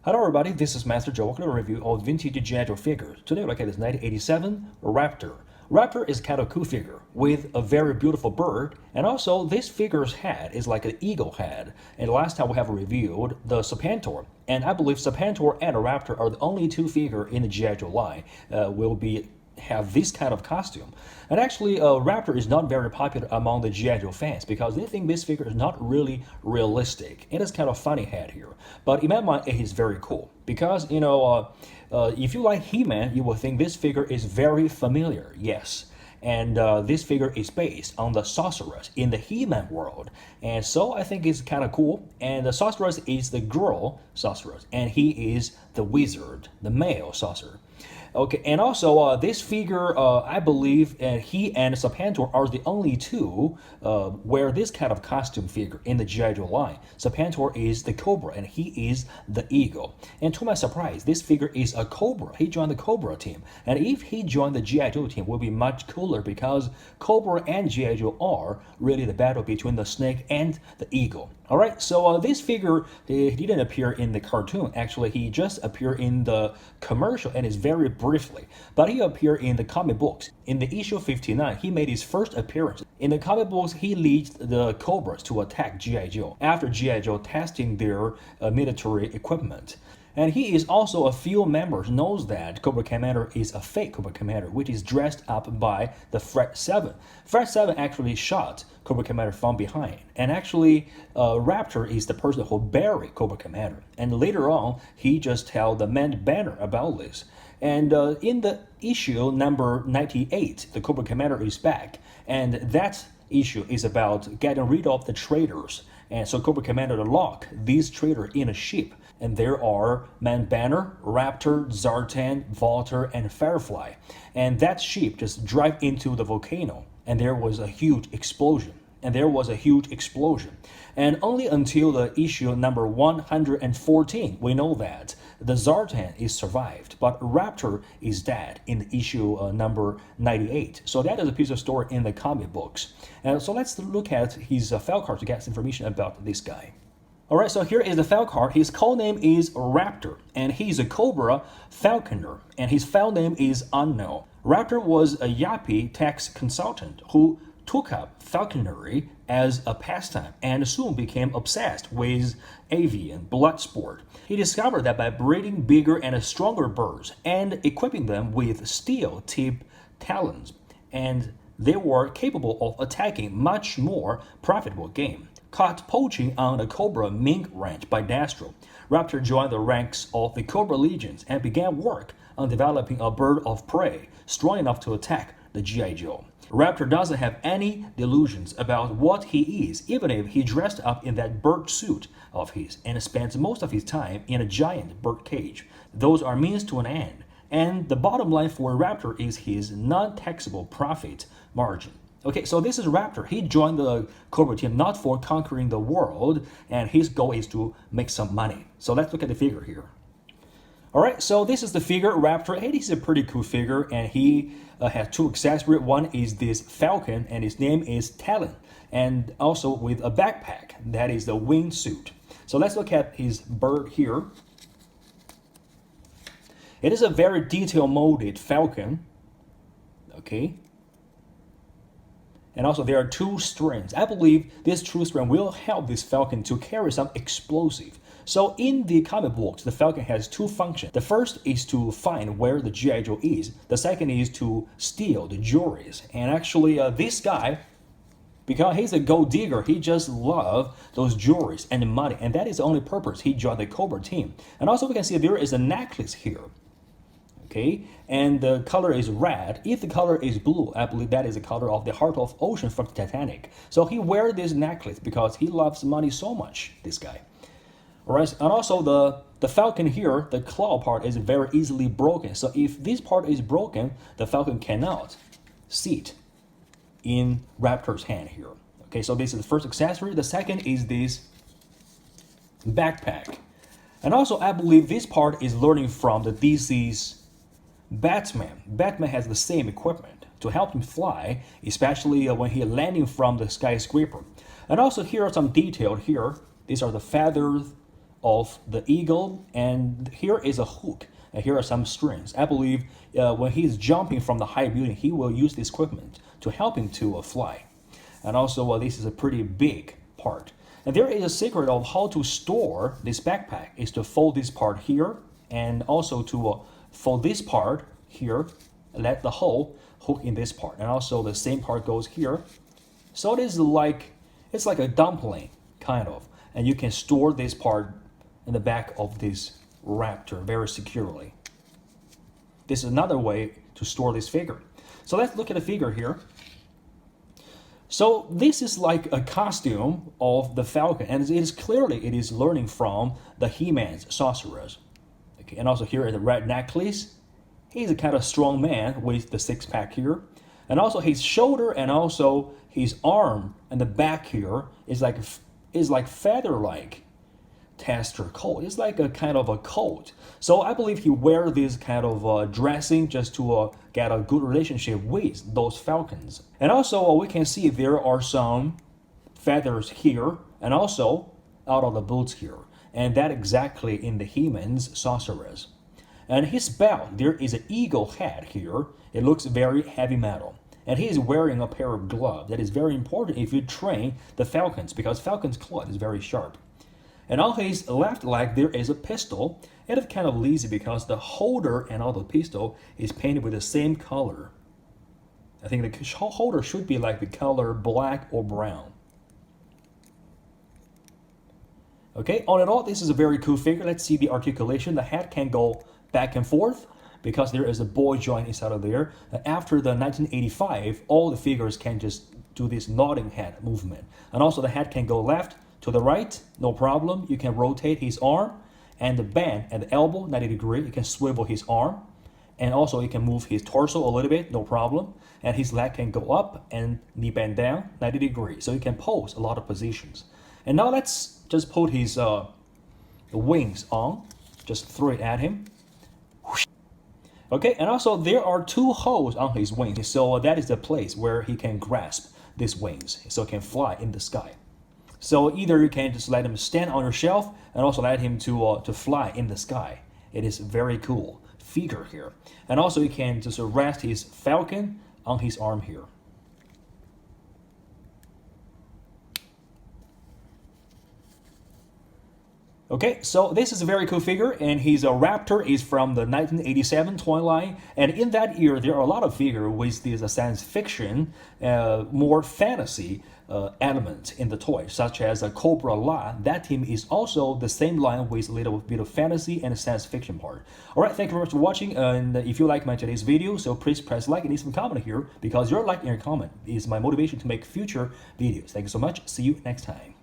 Hello everybody, this is Master Joe. Welcome to a review of vintage GIJOE figures. Today we look at this 1987 Raptor. Raptor is kind of a cool figure with a very beautiful bird, and also this figure's head is like an eagle head. And last time we have reviewed the Serpentor, and I believe Serpentor and a Raptor are the only two figures in the GIJOE line have this kind of costume. And actually, Raptor is not very popular among the GIJOE fans because they think this figure is not really realistic. It is kind of funny head here, but in my mind, it is very cool because if you like He-Man, you will think this figure is very familiar. Yes. And this figure is based on the sorceress in the He-Man world. And so I think it's kind of cool. And the sorceress is the girl sorceress, and he is the wizard, the male sorcerer. Okay, and also this figure, I believe he and Serpentor are the only two wear this kind of costume figure in the GIJOE line. Serpentor is the Cobra, and he is the Eagle. And to my surprise, this figure is a Cobra. He joined the Cobra team. And if he joined the GIJOE team, it will be much cooler because Cobra and GIJOE are really the battle between the Snake and the Eagle. Alright, so this figure he didn't appear in the cartoon. Actually, he just appeared in the commercial and is very briefly. But he appeared in the comic books. In the issue 59, he made his first appearance. In the comic books, he leads the Cobras to attack GIJOE after GIJOE testing their military equipment. And he is also a few members knows that Cobra Commander is a fake Cobra Commander, which is dressed up by the Fred 7. Fred 7 actually shot Cobra Commander from behind. And actually, Raptor is the person who buried Cobra Commander. And later on, he just told the main banner about this. And in the issue number 98, the Cobra Commander is back. And that issue is about getting rid of the traitors. And so Cobra Commander lock these traitors in a ship. And there are Man Banner, Raptor, Zartan, Voltor, and Firefly. And that ship just drive into the volcano. And there was a huge explosion. And only until the issue number 114, we know that the Zartan is survived, but Raptor is dead in the issue number 98. So that is a piece of story in the comic books. And so let's look at his file card to get information about this guy. Alright, so here is the file card. His code name is Raptor, and he's a Cobra Falconer, and his file name is unknown. Raptor was a Yappy tax consultant who took up falconry as a pastime and soon became obsessed with avian blood sport. He discovered that by breeding bigger and stronger birds and equipping them with steel-tipped talons, and they were capable of attacking much more profitable game. Caught poaching on the Cobra mink ranch by Destro, Raptor joined the ranks of the Cobra Legions and began work on developing a bird of prey strong enough to attack the GIJOE. Raptor doesn't have any delusions about what he is, even if he dressed up in that bird suit of his and spends most of his time in a giant bird cage. Those are means to an end, and the bottom line for Raptor is his non-taxable profit margin. Okay, so this is Raptor. He joined the Cobra team not for conquering the world, and his goal is to make some money. So let's look at the figure here. Alright, so this is the figure, Raptor. It is a pretty cool figure, and he has two accessories. One is this falcon, and his name is Talon, and also with a backpack. That is the wingsuit. So let's look at his bird here. It is a very detail molded falcon. Okay. And also there are two strings. I believe this two string will help this falcon to carry some explosive. So in the comic books, the falcon has two functions. The first is to find where the GIJOE is. The second is to steal the jewelries. And actually this guy, because he's a gold digger, he just loves those jewelries and the money. And that is the only purpose he joined the Cobra team. And also we can see there is a necklace here. Okay, and the color is red. If the color is blue, I believe that is the color of the Heart of Ocean from Titanic. So he wears this necklace because he loves money so much, this guy. Alright, and also the falcon here, the claw part is very easily broken. So if this part is broken, the falcon cannot sit in Raptor's hand here. Okay, so this is the first accessory. The second is this backpack. And also I believe this part is learning from the DC's Batman. Batman has the same equipment to help him fly, especially when he landing from the skyscraper. And also here are some details here. These are the feathers of the eagle, and here is a hook, and here are some strings. I believe when he's jumping from the high building, he will use this equipment to help him to fly. And also, this is a pretty big part. And there is a secret of how to store this backpack is to fold this part here, and also to fold this part here, let the hole hook in this part, and also the same part goes here. So it is like, it's like a dumpling kind of, and you can store this part in the back of this Raptor very securely. This is another way to store this figure. So let's look at the figure here. So this is like a costume of the Falcon, and it is learning from the He-Man's sorcerers. Okay, and also here is the red necklace. He's a kind of strong man with the six-pack here, and also his shoulder and also his arm and the back here is like feather-like tester coat. It's like a kind of a coat. So I believe he wears this kind of dressing just to get a good relationship with those falcons. And also we can see there are some feathers here and also out of the boots here. And that exactly in the He-Man's sorcerers. And his belt, there is an eagle head here. It looks very heavy metal. And he is wearing a pair of gloves. That is very important if you train the falcons, because falcon's claw is very sharp. And on his left leg, there is a pistol. And it's kind of lazy because the holder and all the pistol is painted with the same color. I think the holder should be like the color black or brown. Okay, all in all, this is a very cool figure. Let's see the articulation. The head can go back and forth because there is a ball joint inside of there. After the 1985, all the figures can just do this nodding head movement. And also the head can go left to the right, no problem. You can rotate his arm and the band at the elbow, 90 degrees. You can swivel his arm. And also you can move his torso a little bit, no problem. And his leg can go up and knee bend down, 90 degrees. So you can pose a lot of positions. And now let's just put his wings on. Just throw it at him. Okay, and also there are two holes on his wings. So that is the place where he can grasp these wings. So he can fly in the sky. So either you can just let him stand on your shelf and also let him to fly in the sky. It is very cool figure here. And also you can just rest his falcon on his arm here. Okay, so this is a very cool figure, and his Raptor is from the 1987 toy line. And in that year, there are a lot of figures with this science fiction, more fantasy element in the toy, such as a Cobra La. That team is also the same line with a little bit of fantasy and science fiction part. All right, thank you very much for watching. And if you like my today's video, so please press like and leave some comment here, because your like and your comment is my motivation to make future videos. Thank you so much. See you next time.